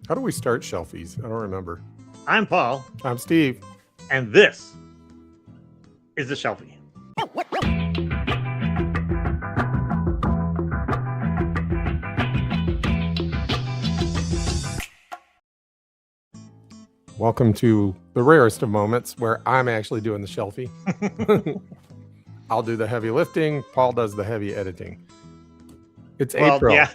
How do we start Shelfies? I don't remember. I'm Paul. I'm Steve. And this is the Shelfie. Welcome to the rarest of moments where I'm actually doing the Shelfie. I'll do the heavy lifting. Paul does the heavy editing. It's April. Yeah,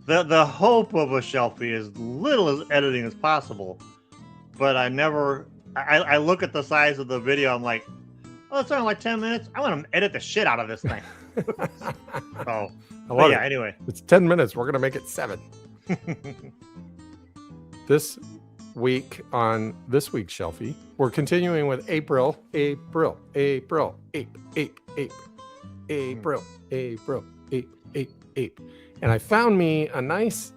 the hope of a Shelfie is little as editing as possible. But I look at the size of the video. I'm like, oh, it's only like 10 minutes. I want to edit the shit out of this thing. Anyway. It's 10 minutes. We're going to make it 7. This week on this week's Shelfie, we're continuing with April. And I found me a nice,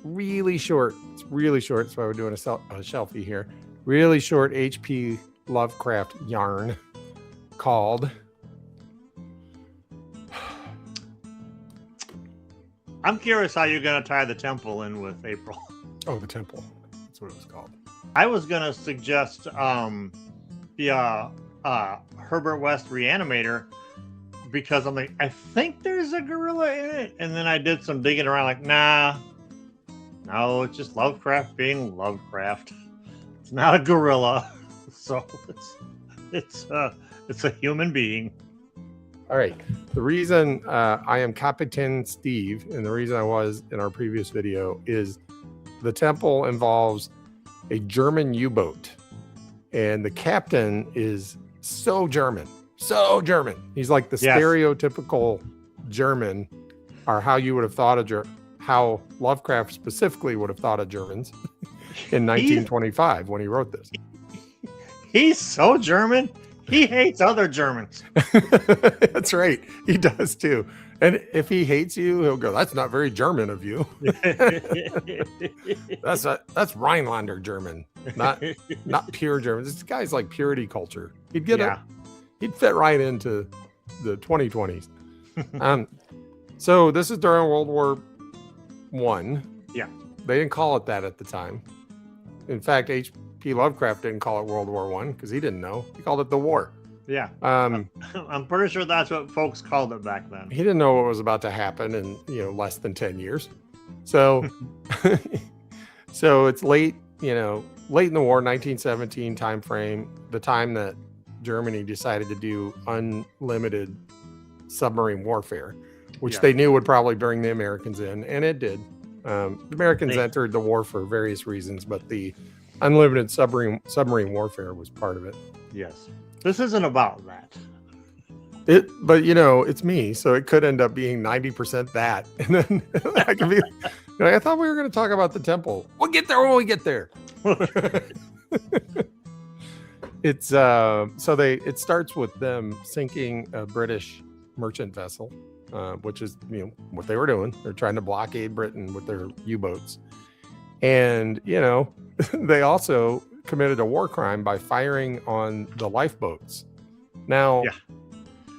really short, it's really short, that's why we're doing a Shelfie here, really short HP Lovecraft yarn called... I'm curious how you're going to tie the temple in with April. Oh, the temple. That's what it was called. I was going to suggest the Herbert West Reanimator, because I'm like, I think there's a gorilla in it. And then I did some digging around, like, no, it's just Lovecraft being Lovecraft. It's not a gorilla. So it's a human being. All right. The reason I am Captain Steve, and the reason I was in our previous video, is the temple involves a German U-boat. And the captain is so German. He's like the stereotypical German, or how you would have thought of how Lovecraft specifically would have thought of Germans in 1925 when he wrote this. He's so German. He hates other Germans. That's right. He does too. And if he hates you, he'll go, "That's not very German of you." That's Rhinelander German, not pure German. This guy's like purity culture. He'd fit right into the 2020s. So this is during World War I. Yeah. They didn't call it that at the time. In fact, H.P. Lovecraft didn't call it World War I because he didn't know. He called it the war. Yeah. I'm pretty sure that's what folks called it back then. He didn't know what was about to happen in, less than 10 years. So, so it's late in the war, 1917 time frame, the time that Germany decided to do unlimited submarine warfare, which they knew would probably bring the Americans in, and it did. The Americans entered the war for various reasons, but the unlimited submarine warfare was part of it. Yes. This isn't about that. But it's me, so it could end up being 90% that, and then I can be. I thought we were going to talk about the temple. We'll get there when we get there. It's it starts with them sinking a British merchant vessel, which is what they were doing. They're trying to blockade Britain with their U-boats, and they also committed a war crime by firing on the lifeboats. Now,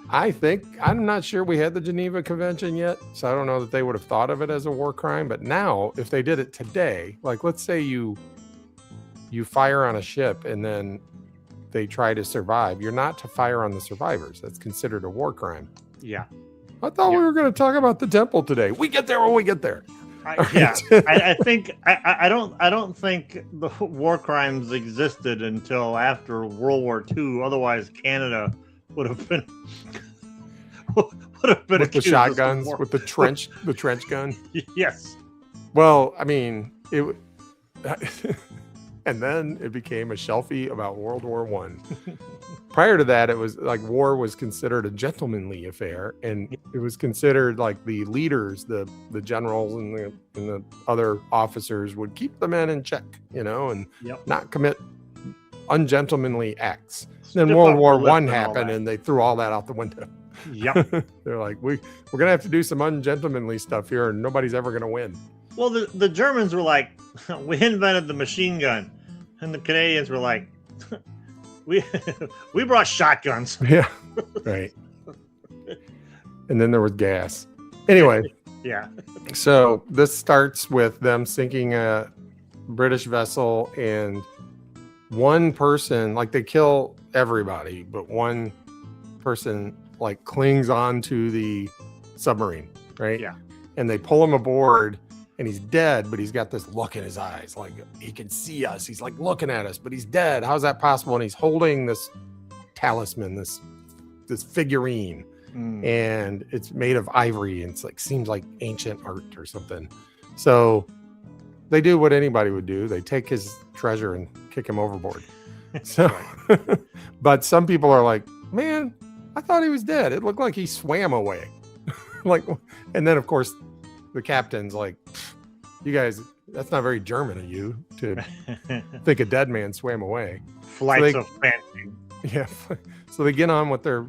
I'm not sure we had the Geneva Convention yet, so I don't know that they would have thought of it as a war crime. But now, if they did it today, like let's say you fire on a ship and then they try to survive, you're not to fire on the survivors. That's considered a war crime. Yeah. I thought we were going to talk about the temple today. We get there when we get there. I think I don't think the war crimes existed until after World War II. Otherwise, Canada would have been with the shotguns, with the trench gun. Yes. Well, I mean, it. And then it became a Shelfie about World War I. Prior to that, it was like war was considered a gentlemanly affair, and it was considered like the leaders, the generals and the other officers would keep the men in check, and not commit ungentlemanly acts. Then World War I happened, and they threw all that out the window. Yep. They're like, we're gonna have to do some ungentlemanly stuff here, and nobody's ever gonna win. Well, the Germans were like, we invented the machine gun, and the Canadians were like, we brought shotguns. Yeah, right. And then there was gas. Anyway, yeah. So this starts with them sinking a British vessel, and one person, like, they kill everybody, but one person like clings on to the submarine, right? Yeah. And they pull him aboard, and he's dead, but he's got this look in his eyes, like he can see us. He's like looking at us, but he's dead. How's that possible? And he's holding this talisman, this figurine, and it's made of ivory, and it's like seems like ancient art or something. So they do what anybody would do. They take his treasure and kick him overboard. So, but some people are like, man, I thought he was dead. It looked like he swam away. Like, and then of course the captain's like, you guys, that's not very German of you to think a dead man swam away. Flights of fancy. Yeah. So they get on with their,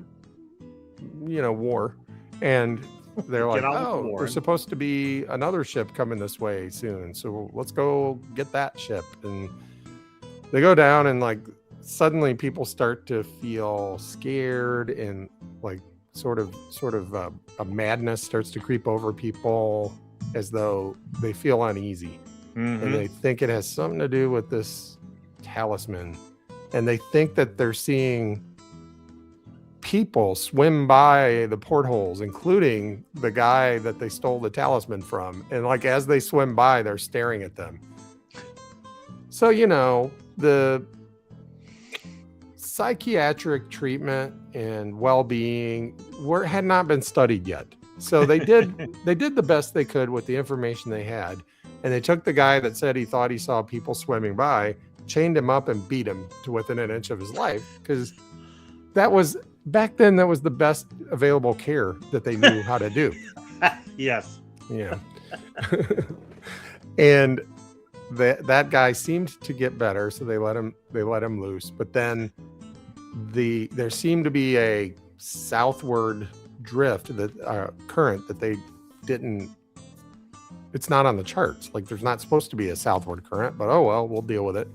war, and they're like, oh, there's supposed to be another ship coming this way soon, so let's go get that ship. And they go down, and like suddenly people start to feel scared, and like sort of a madness starts to creep over people, as though they feel uneasy. And they think it has something to do with this talisman, and they think that they're seeing people swim by the portholes, including the guy that they stole the talisman from, and like as they swim by, they're staring at them. So the psychiatric treatment and well-being had not been studied yet. So they did the best they could with the information they had, and they took the guy that said he thought he saw people swimming by, chained him up, and beat him to within an inch of his life, because back then that was the best available care that they knew how to do. Yes. Yeah. And that guy seemed to get better, so they let him loose. But then there seemed to be a southward drift, that current that they didn't. It's not on the charts. Like, there's not supposed to be a southward current, but oh well, we'll deal with it.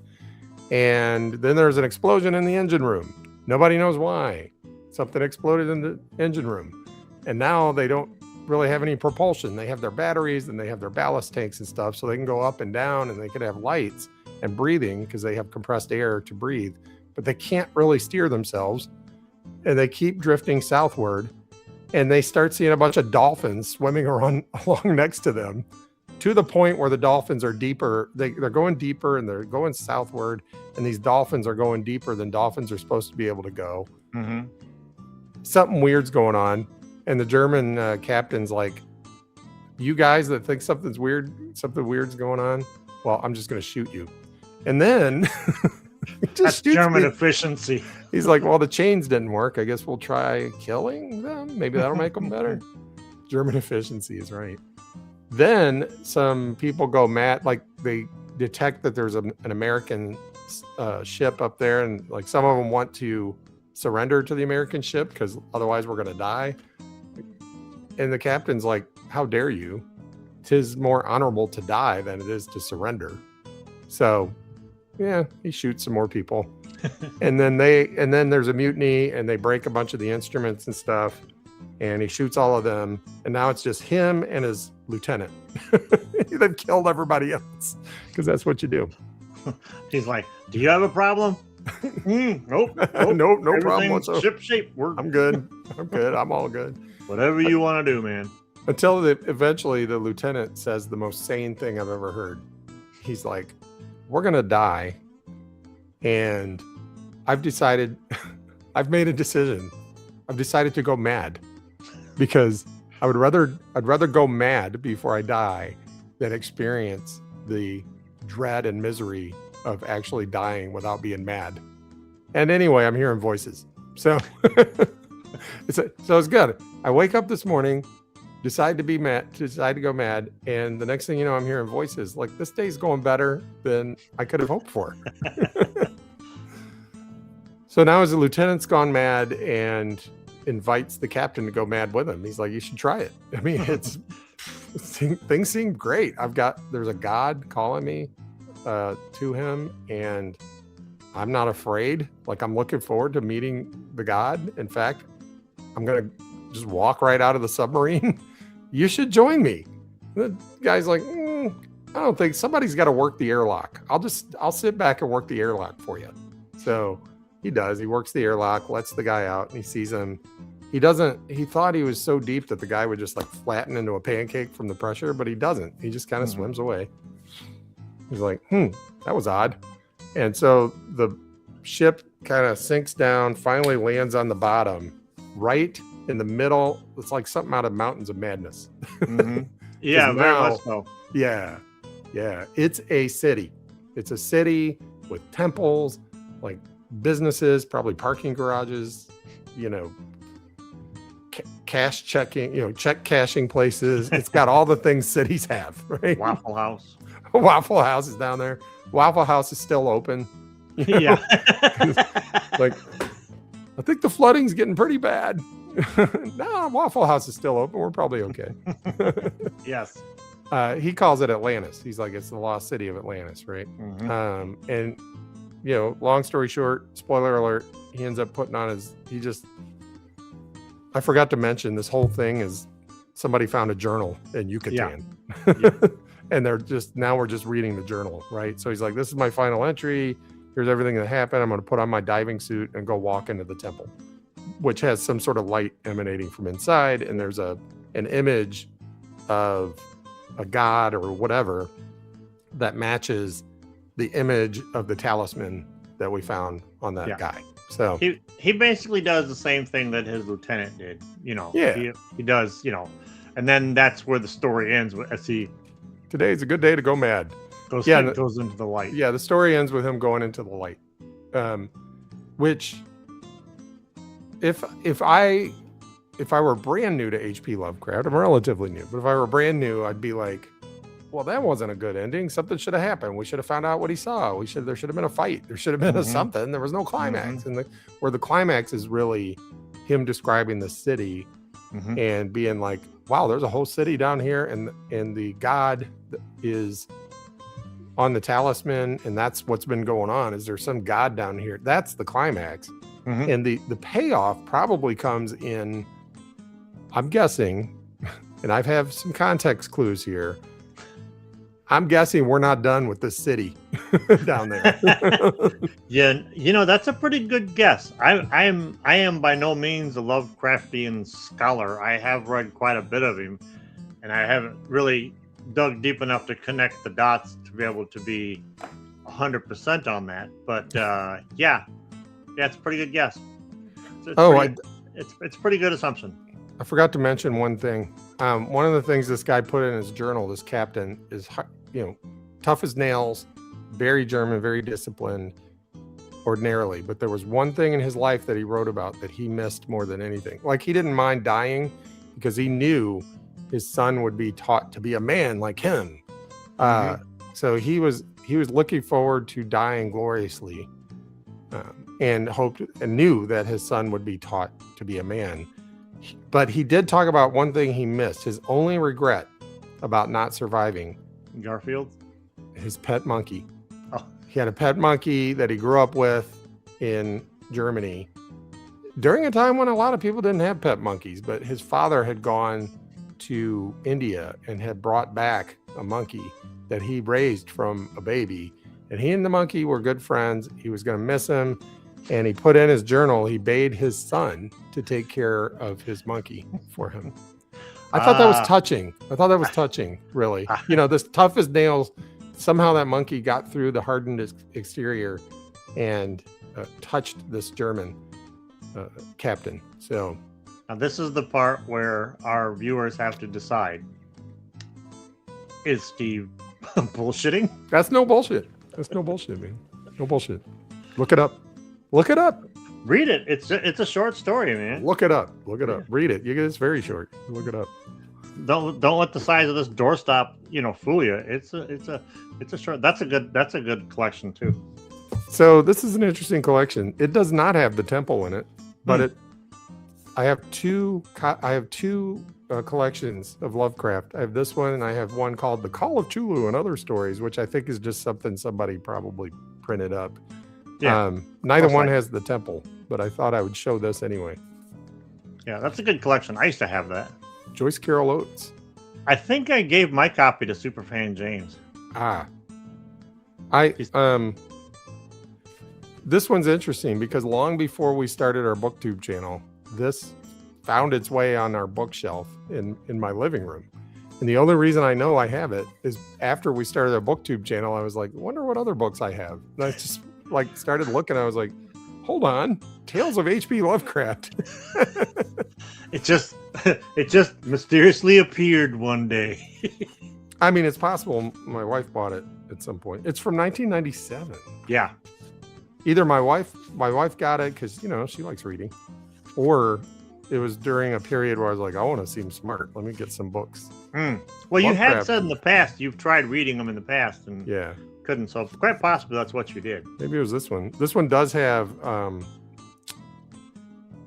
And then there's an explosion in the engine room. Nobody knows why. Something exploded in the engine room, and now they don't really have any propulsion. They have their batteries, and they have their ballast tanks and stuff, so they can go up and down, and they can have lights and breathing because they have compressed air to breathe, but they can't really steer themselves, and they keep drifting southward, and they start seeing a bunch of dolphins swimming along next to them, to the point where the dolphins are deeper. They're going deeper, and they're going southward, and these dolphins are going deeper than dolphins are supposed to be able to go. Something weird's going on, and the German captain's like, you guys that think something weird's going on, well, I'm just going to shoot you. And then that's German efficiency. He's like, well, the chains didn't work. I guess we'll try killing them. Maybe that'll make them better. German efficiency is right. Then some people go mad, like they detect that there's an American ship up there, and like some of them want to surrender to the American ship because otherwise we're going to die. And the captain's like, how dare you? 'Tis more honorable to die than it is to surrender. So yeah, he shoots some more people. and then there's a mutiny, and they break a bunch of the instruments and stuff, and he shoots all of them, and now it's just him and his lieutenant. They've killed everybody else because that's what you do. He's like, do you have a problem? Nope. No problem whatsoever. Ship shape. I'm good. I'm all good. Whatever you want to do, man. Until eventually the lieutenant says the most sane thing I've ever heard. He's like, we're going to die. And I've made a decision. I've decided to go mad, because I'd rather go mad before I die than experience the dread and misery of actually dying without being mad. And anyway, I'm hearing voices. So it's good. I wake up this morning, decide to go mad, and the next thing you know, I'm hearing voices. Like, this day's going better than I could have hoped for. So now as the lieutenant's gone mad and invites the captain to go mad with him, he's like, you should try it. I mean, things seem great. There's a god calling me to him, and I'm not afraid. Like, I'm looking forward to meeting the god. In fact, I'm gonna just walk right out of the submarine. You should join me. The guy's like, I don't think somebody's got to work the airlock. I'll sit back and work the airlock for you. So he does. He works the airlock, lets the guy out, and he sees him. He thought he was so deep that the guy would just like flatten into a pancake from the pressure, but he doesn't. He just kind of swims away. He's like, that was odd. And so the ship kind of sinks down, finally lands on the bottom, right in the middle. It's like something out of Mountains of Madness. Yeah, very much so. Yeah. It's a city. It's a city with temples, like businesses, probably parking garages, cash checking, check cashing places. It's got all the things cities have, right? Waffle House. Waffle House is down there. Waffle House is still open. Yeah. Like, I think the flooding's getting pretty bad. No, Waffle House is still open. We're probably okay. Yes. He calls it Atlantis. He's like, it's the lost city of Atlantis, right? And long story short, spoiler alert, he ends up putting on I forgot to mention this whole thing is somebody found a journal in Yucatan. Yeah. And we're just reading the journal, right? So he's like, this is my final entry. Here's everything that happened. I'm going to put on my diving suit and go walk into the temple, which has some sort of light emanating from inside. And there's an image of a god or whatever that matches the image of the talisman that we found on that guy. So he basically does the same thing that his lieutenant did, Yeah. He does, and then that's where the story ends as he. Today's a good day to go mad. Goes into the light. Yeah, the story ends with him going into the light. Which, if I were brand new to H.P. Lovecraft, I'm relatively new, but if I were brand new, I'd be like, well, that wasn't a good ending. Something should have happened. We should have found out what he saw. There should have been a fight. There should have been a something. There was no climax. And where the climax is really him describing the city and being like, wow, there's a whole city down here, and the god is on the talisman, and that's what's been going on. Is there some god down here? That's the climax. And the payoff probably comes in, I'm guessing, and I have some context clues here. I'm guessing we're not done with the city down there. Yeah, that's a pretty good guess. I am by no means a Lovecraftian scholar. I have read quite a bit of him, and I haven't really dug deep enough to connect the dots to be able to be 100% on that. But yeah, it's a pretty good guess. It's a pretty good assumption. I forgot to mention one thing. One of the things this guy put in his journal, this captain, is tough as nails, very German, very disciplined ordinarily. But there was one thing in his life that he wrote about that he missed more than anything. Like, he didn't mind dying because he knew his son would be taught to be a man like him. So he was looking forward to dying gloriously, and hoped and knew that his son would be taught to be a man. But he did talk about one thing he missed. His only regret about not surviving. Garfield? His pet monkey. Oh. He had a pet monkey that he grew up with in Germany during a time when a lot of people didn't have pet monkeys, but his father had gone to India and had brought back a monkey that he raised from a baby. And he and the monkey were good friends. He was going to miss him. And he put in his journal, he bade his son to take care of his monkey for him. I thought that was touching. Really. This tough as nails, somehow that monkey got through the hardened exterior and touched this German captain. So now this is the part where our viewers have to decide. Is Steve bullshitting? That's no bullshit. Man. No bullshit. Look it up. Read it. It's a short story, man. Look it up. Read it. It's very short. Look it up. Don't let the size of this doorstop, fool you. It's a short. That's a good collection too. So this is an interesting collection. It does not have the temple in it, but I have two collections of Lovecraft. I have this one, and I have one called The Call of Cthulhu and Other Stories, which I think is just something somebody probably printed up. Yeah, neither one has the temple, but I thought I would show this anyway. Yeah, that's a good collection. I used to have that. Joyce Carol Oates. I think I gave my copy to Superfan James. I this one's interesting because long before we started our booktube channel, this found its way on our bookshelf in my living room. And the only reason I know I have it is after we started our booktube channel, I was like, I wonder what other books I have. And I just like started looking. I was like, hold on, Tales of H.P. Lovecraft. It just mysteriously appeared one day. I mean, it's possible my wife bought it at some point. It's from 1997. Yeah. Either my wife got it because, you know, she likes reading, or it was during a period where I was like, I want to seem smart. Let me get some books. Well, you had said in the past you've tried reading them in the past and couldn't. So quite possibly that's what you did. Maybe it was this one. This one does have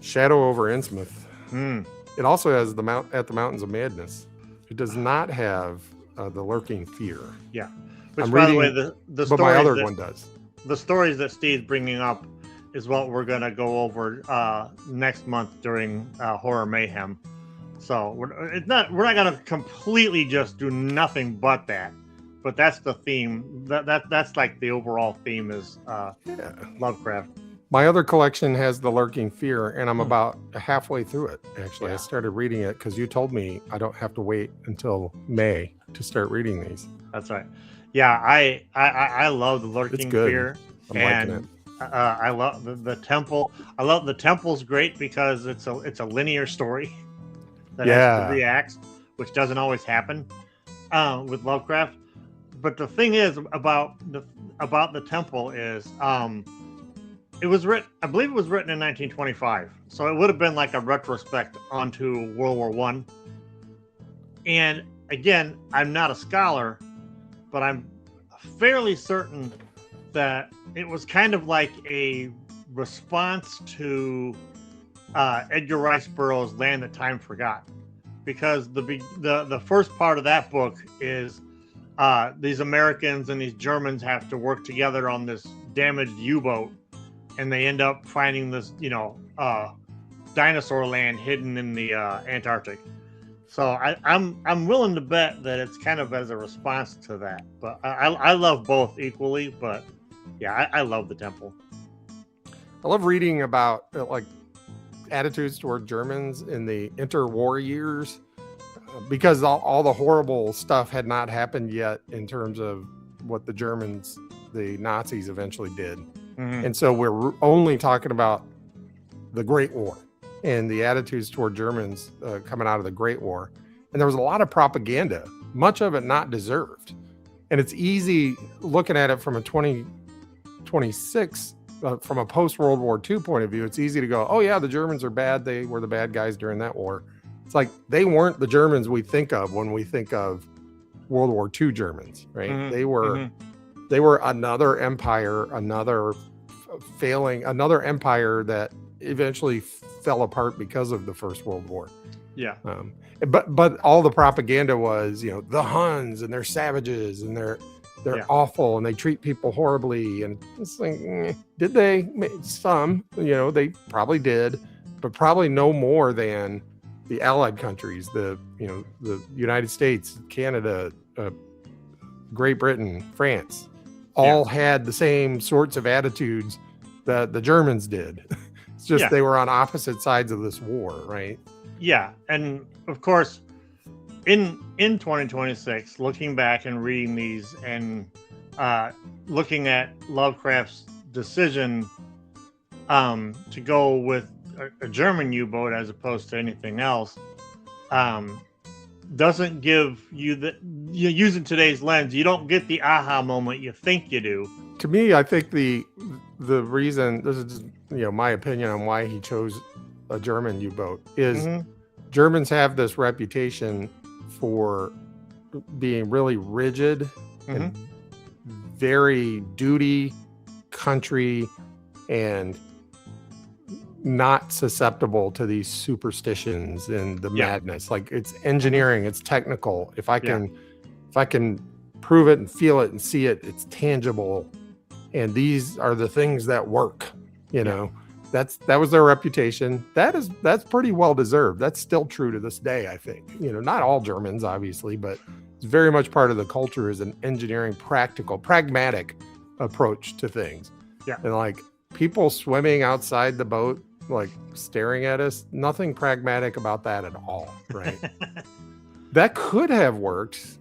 Shadow over Innsmouth. It also has At the Mountains of Madness. It does not have The Lurking Fear. Yeah. Which, by the way, the but my other one does. The stories that Steve's bringing up is what we're going to go over next month during Horror Mayhem. So we're not going to completely just do nothing but that. But that's the theme. That's like the overall theme is Lovecraft. My other collection has The Lurking Fear, and I'm about halfway through it, actually. I started reading it because you told me I don't have to wait until May to start reading these. That's right. Yeah, I love The Lurking Fear. I'm liking it. I love the temple. I love the temple's great because it's a linear story that has 3 acts, which doesn't always happen with Lovecraft. But the thing is about the temple is it was written. I believe it was written in 1925, so it would have been like a retrospect onto World War I. And again, I'm not a scholar, but I'm fairly certain that it was kind of like a response to Edgar Rice Burroughs' Land That Time Forgot, because the first part of that book is these Americans and these Germans have to work together on this damaged U-boat, and they end up finding this, dinosaur land hidden in the Antarctic. So I'm willing to bet that it's kind of as a response to that. But I love both equally. But yeah, I love the temple. I love reading about like attitudes toward Germans in the interwar years, because all the horrible stuff had not happened yet in terms of what the Nazis eventually did. And so we're only talking about the Great War and the attitudes toward Germans coming out of the Great War. And there was a lot of propaganda, much of it not deserved. And it's easy looking at it from a 2026, from a post-World War II point of view. It's easy to go, oh yeah, the Germans are bad. They were the bad guys during that war. It's like they weren't the Germans we think of when we think of World War II Germans, right? They were another empire, another empire that eventually fell apart because of the First World War. Yeah. But all the propaganda was, the Huns and they're savages and they're awful and they treat people horribly. And it's like, did they? Some, they probably did, but probably no more than the Allied countries, the United States, Canada, Great Britain, France, all had the same sorts of attitudes that the Germans did. It's just they were on opposite sides of this war, right? Yeah, and of course, in 2026, looking back and reading these and looking at Lovecraft's decision to go with a German U-boat as opposed to anything else, doesn't give you using today's lens, you don't get the aha moment you think you do. To me, I think the reason, this is just, my opinion on why he chose a German U-boat, is Germans have this reputation for being really rigid and very duty country and not susceptible to these superstitions and the madness. Like, it's engineering, it's technical. If I can prove it and feel it and see it, it's tangible. And these are the things that work, that was their reputation. That's pretty well deserved. That's still true to this day, I think. Not all Germans, obviously, but It's very much part of the culture is an engineering, pragmatic approach to things. Yeah. And like people swimming outside the boat, like staring at us, nothing pragmatic about that at all, right? That could have worked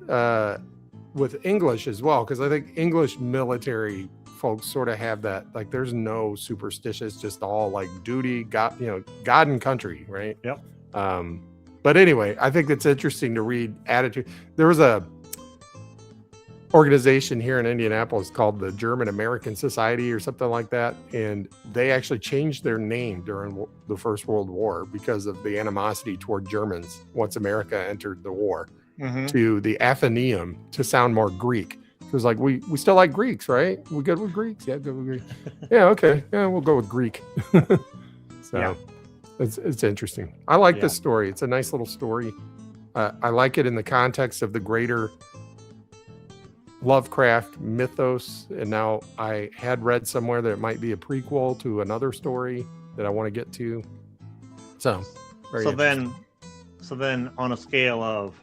with English as well, because I think English military folks sort of have that, like there's no superstitious, just all like duty, God, God and country, right? Yep. But anyway, I think it's interesting to read attitude. There was a organization here in Indianapolis called the German American Society or something like that, and they actually changed their name during the First World War because of the animosity toward Germans once America entered the war, to the Athenaeum to sound more Greek. It was like, we still like Greeks, right? We good with Greeks? Yeah, good with Greeks. Yeah, okay. Yeah, we'll go with Greek. So Yeah. it's interesting. I like this story. It's a nice little story. I like it in the context of the greater Lovecraft mythos. And now I had read somewhere that it might be a prequel to another story that I want to get to. So, so then on a scale of,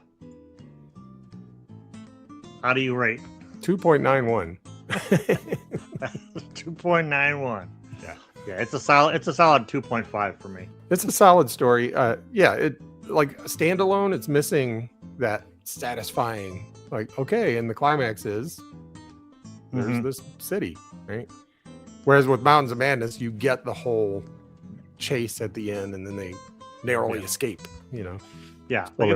how do you rate? 2.91. 2.91. Yeah, it's a solid 2.5 for me. It's a solid story. It like standalone, it's missing that satisfying, like, okay, and the climax is there's this city, right? Whereas with Mountains of Madness, you get the whole chase at the end, and then they narrowly escape. Yeah, like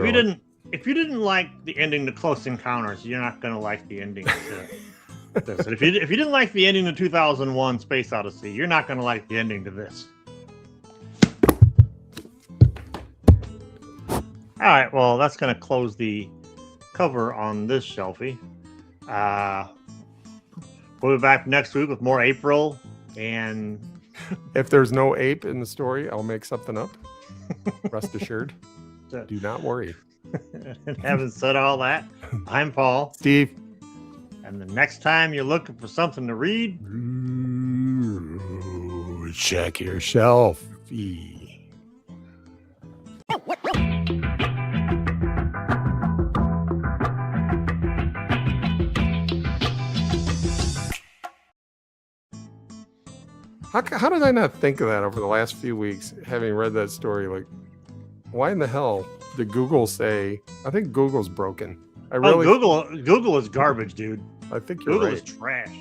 if you didn't like the ending to Close Encounters, you're not gonna like the ending to this. If you didn't like the ending to 2001: Space Odyssey, you're not gonna like the ending to this. All right, well, that's gonna close the cover on this Shelfie. We'll be back next week with more April, and if there's no ape in the story, I'll make something up. Rest assured. Do not worry. And having said all that, I'm Paul. Steve. And the next time you're looking for something to read, check your Shelfie. How did I not think of that over the last few weeks, having read that story? Like, why in the hell did Google say? I think Google's broken. Google is garbage, dude. I think you're Google right. is trash.